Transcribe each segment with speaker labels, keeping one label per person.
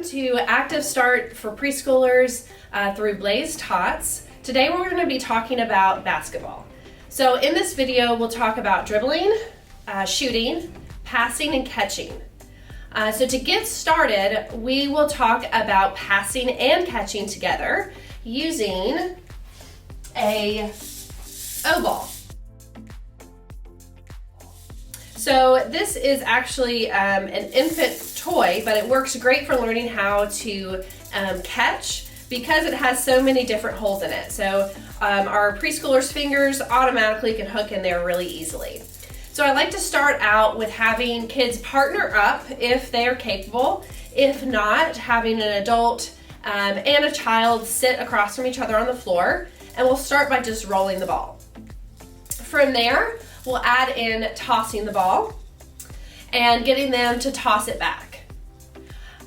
Speaker 1: To Active Start for preschoolers through Blaze Tots. Today we're going to be talking about basketball. So in this video we'll talk about dribbling, shooting, passing, and catching. So to get started, we will talk about passing and catching together using a O-ball. So this is actually an infant toy, but it works great for learning how to catch because it has so many different holes in it. So our preschoolers' fingers automatically can hook in there really easily. So I like to start out with having kids partner up if they are capable. If not, having an adult and a child sit across from each other on the floor, and we'll start by just rolling the ball. From there, we'll add in tossing the ball and getting them to toss it back.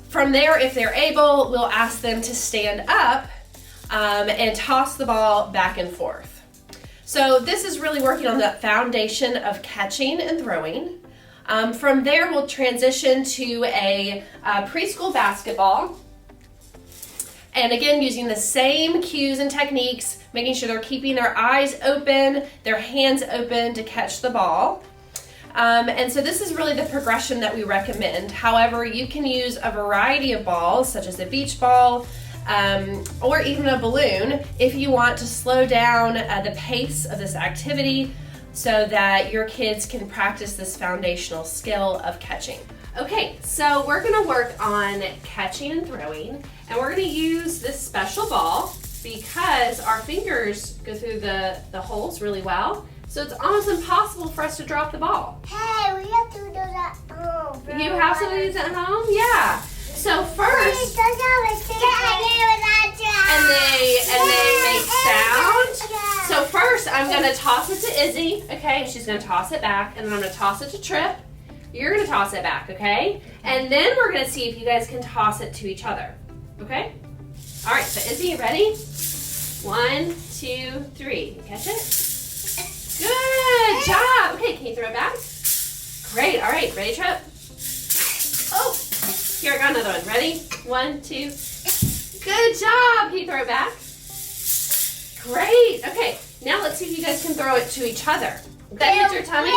Speaker 1: From there, if they're able, we'll ask them to stand up and toss the ball back and forth. So this is really working on the foundation of catching and throwing. From there, we'll transition to a preschool basketball. And again, using the same cues and techniques, making sure they're keeping their eyes open, their hands open to catch the ball. And so this is really the progression that we recommend. However, you can use a variety of balls, such as a beach ball, or even a balloon, if you want to slow down the pace of this activity so that your kids can practice this foundational skill of catching. Okay, so we're gonna work on catching and throwing, and we're gonna use this special ball because our fingers go through the holes really well, so it's almost impossible for us to drop the ball.
Speaker 2: Hey, we have to do that at home.
Speaker 1: You have some of these at home? Yeah. So first, and they make sound. So first, I'm gonna toss it to Izzy, okay? And she's gonna toss it back, and then I'm gonna toss it to Trip. You're gonna toss it back, okay? And then we're gonna see if you guys can toss it to each other, okay? All right, so Izzy, you ready? 1, 2, 3. Catch it? Good job. Okay, can you throw it back? Great, all right, ready, Trip? Oh, here, I got another one. Ready? 1, 2. Good job. Can you throw it back? Great, okay. Now let's see if you guys can throw it to each other. That hits your tummy?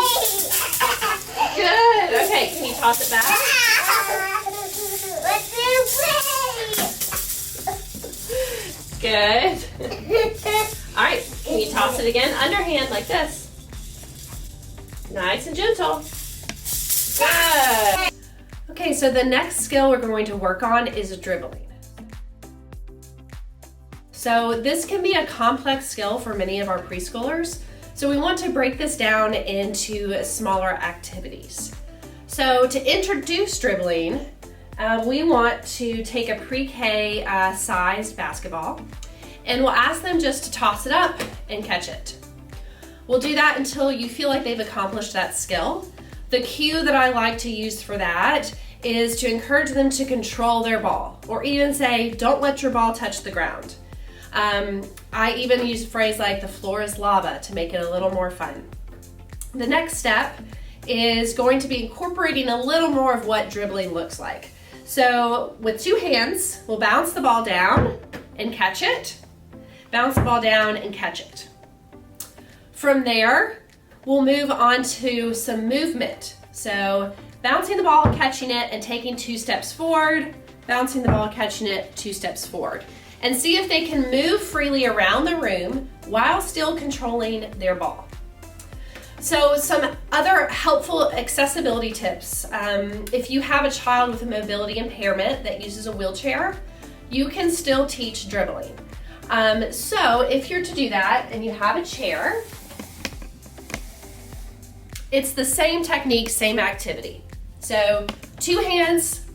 Speaker 1: Good. Okay, can you toss it back? Good. All right, can you toss it again? Underhand like this. Nice and gentle. Good. Okay, so the next skill we're going to work on is dribbling. So this can be a complex skill for many of our preschoolers. So we want to break this down into smaller activities. So to introduce dribbling, we want to take a pre-K sized basketball, and we'll ask them just to toss it up and catch it. We'll do that until you feel like they've accomplished that skill. The cue that I like to use for that is to encourage them to control their ball, or even say, don't let your ball touch the ground. I even use a phrase like the floor is lava to make it a little more fun. The next step is going to be incorporating a little more of what dribbling looks like. So with 2 hands, we'll bounce the ball down and catch it, bounce the ball down and catch it. From there, we'll move on to some movement. So bouncing the ball, catching it, and taking 2 steps forward, bouncing the ball, catching it, 2 steps forward. And see if they can move freely around the room while still controlling their ball. So some other helpful accessibility tips. If you have a child with a mobility impairment that uses a wheelchair, you can still teach dribbling. So if you're to do that and you have a chair, it's the same technique, same activity. So 2 hands,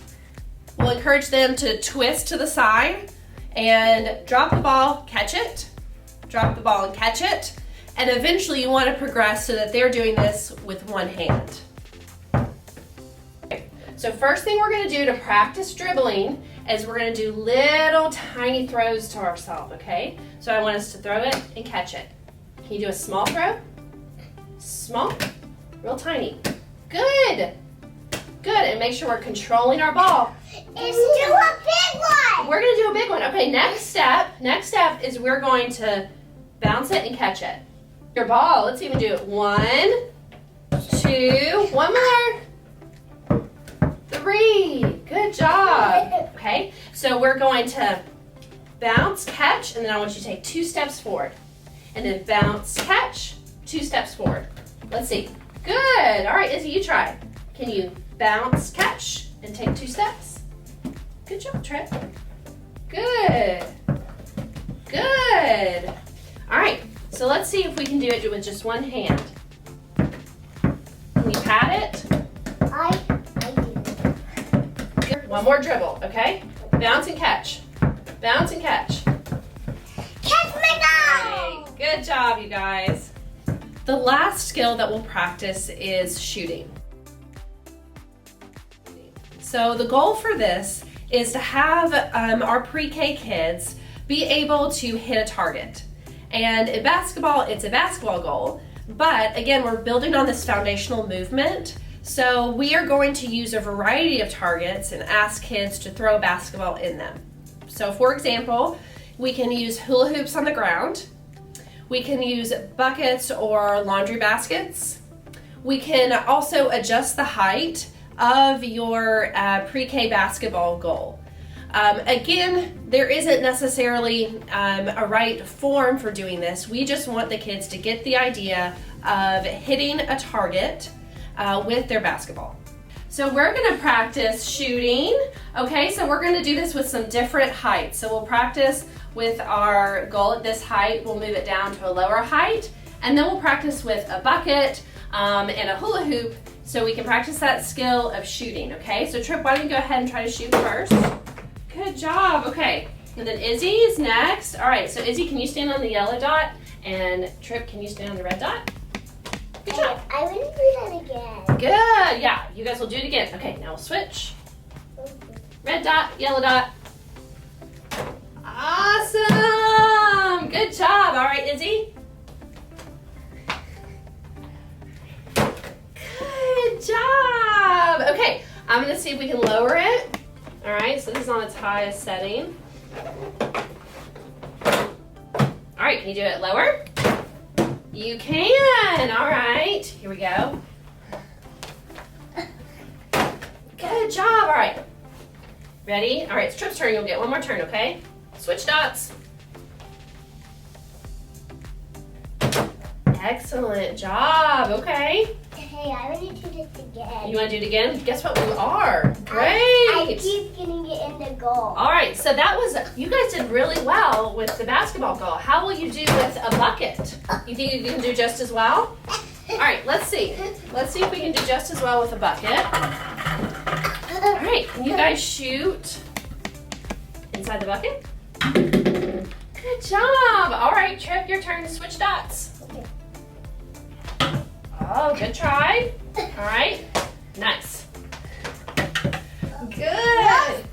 Speaker 1: we'll encourage them to twist to the side and drop the ball, catch it, drop the ball and catch it, and eventually you want to progress so that they're doing this with 1 hand. Okay. So first thing we're going to do to practice dribbling is we're going to do little tiny throws to ourselves, okay? So I want us to throw it and catch it. Can you do a small throw? Small, real tiny. Good. Good, and make sure we're controlling our ball.
Speaker 2: It's still a big one.
Speaker 1: We're gonna do a big one. Okay, next step is we're going to bounce it and catch it. Your ball, let's even do it. 1, 2, one more. 3, good job. Okay, so we're going to bounce, catch, and then I want you to take 2 steps forward. And then bounce, catch, 2 steps forward. Let's see. Good. All right, Izzy, you try. Can you bounce, catch, and take 2 steps? Good job, Trip. Good. Good. All right, so let's see if we can do it with just one hand. Can you pat it?
Speaker 2: I do.
Speaker 1: Good. One more dribble, okay? Bounce and catch. Bounce and catch.
Speaker 2: Catch my ball.
Speaker 1: Great. Good job, you guys. The last skill that we'll practice is shooting. So the goal for this is to have our pre-K kids be able to hit a target. And in basketball, it's a basketball goal, but again, we're building on this foundational movement. So we are going to use a variety of targets and ask kids to throw a basketball in them. So for example, we can use hula hoops on the ground. We can use buckets or laundry baskets. We can also adjust the height of your pre-K basketball goal. Again, there isn't necessarily a right form for doing this. We just want the kids to get the idea of hitting a target with their basketball. So we're gonna practice shooting. Okay, so we're gonna do this with some different heights. So we'll practice with our goal at this height. We'll move it down to a lower height, and then we'll practice with a bucket and a hula hoop so we can practice that skill of shooting, okay? So Trip, why don't you go ahead and try to shoot first? Good job, okay. And then Izzy is next. All right, so Izzy, can you stand on the yellow dot? And Trip, can you stand on the red dot? Good job.
Speaker 2: I want to do that again.
Speaker 1: Good, yeah, you guys will do it again. Okay, now we'll switch. Red dot, yellow dot. Awesome, good job. All right, Izzy. Good job. Okay, I'm gonna see if we can lower it. All right, so this is on its highest setting. All right, can you do it lower? You can, all right. Here we go. Good job, all right. Ready? All right, it's Trip's turn, you'll get one more turn, okay? Switch dots. Excellent job, okay.
Speaker 2: Hey, I want to do this again.
Speaker 1: You want to do it again? Guess what? We are. Great.
Speaker 2: I keep getting it in the goal.
Speaker 1: All right, so that was, you guys did really well with the basketball goal. How will you do with a bucket? You think you can do just as well? All right, let's see. Let's see if we can do just as well with a bucket. All right, can you guys shoot inside the bucket? Good job. All right, Trip, your turn to switch dots. Oh, good try. All right, nice. Good.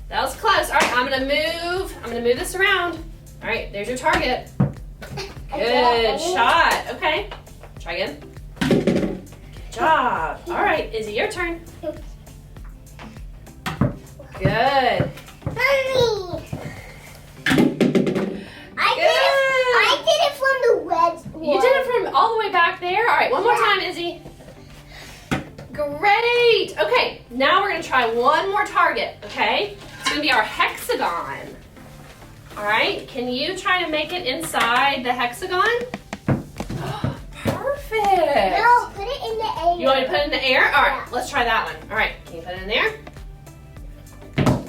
Speaker 1: That was close. All right, I'm gonna move this around. All right, there's your target. Good shot. Okay, try again. Good job. All right, Izzy, your turn. Good.
Speaker 2: Mommy. I did it from the red one.
Speaker 1: You did it from all the way back there? All right, one more time, Izzy. Great. Okay, now we're gonna try one more target, okay? It's gonna be our hexagon. All right, can you try to make it inside the hexagon? Perfect.
Speaker 2: No, put it in the air.
Speaker 1: You want me to put it in the air? All right, let's try that one. All right, can you put it in there?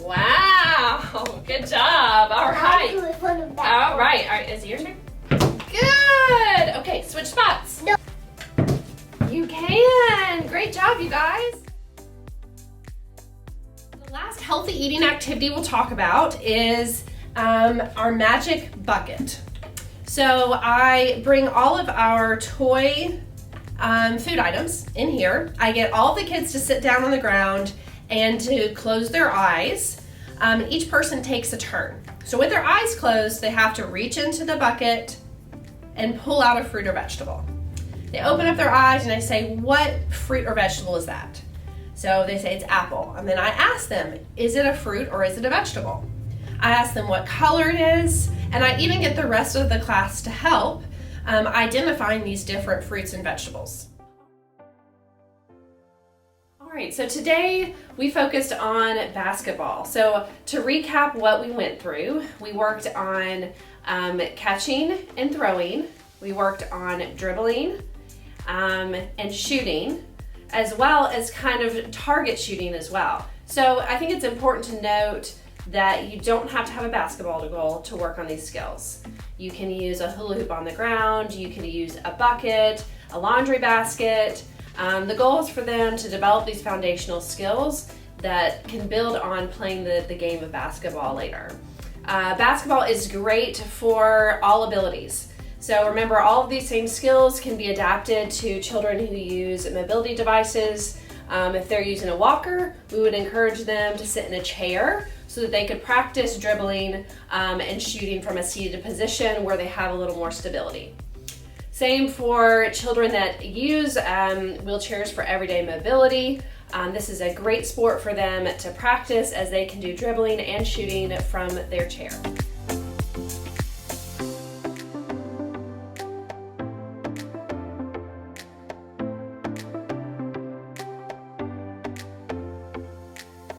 Speaker 1: Wow, good job. All right.
Speaker 2: I'll do it from the back.
Speaker 1: All right, Izzy, your turn. Good. Okay, switch spots.
Speaker 2: No.
Speaker 1: You can. Great job, you guys. The last healthy eating activity we'll talk about is our magic bucket. So I bring all of our toy food items in here. I get all the kids to sit down on the ground and to close their eyes. Each person takes a turn. So with their eyes closed, they have to reach into the bucket and pull out a fruit or vegetable. They open up their eyes and I say, what fruit or vegetable is that? So they say it's apple. And then I ask them, is it a fruit or is it a vegetable? I ask them what color it is, and I even get the rest of the class to help identifying these different fruits and vegetables. All right, so today we focused on basketball. So to recap what we went through, we worked on catching and throwing, we worked on dribbling and shooting, as well as kind of target shooting as well. So I think it's important to note that you don't have to have a basketball goal to work on these skills. You can use a hula hoop on the ground, you can use a bucket, a laundry basket. The goal is for them to develop these foundational skills that can build on playing the game of basketball later. Basketball is great for all abilities. So remember, all of these same skills can be adapted to children who use mobility devices. If they're using a walker, we would encourage them to sit in a chair so that they could practice dribbling and shooting from a seated position where they have a little more stability. Same for children that use wheelchairs for everyday mobility. This is a great sport for them to practice as they can do dribbling and shooting from their chair.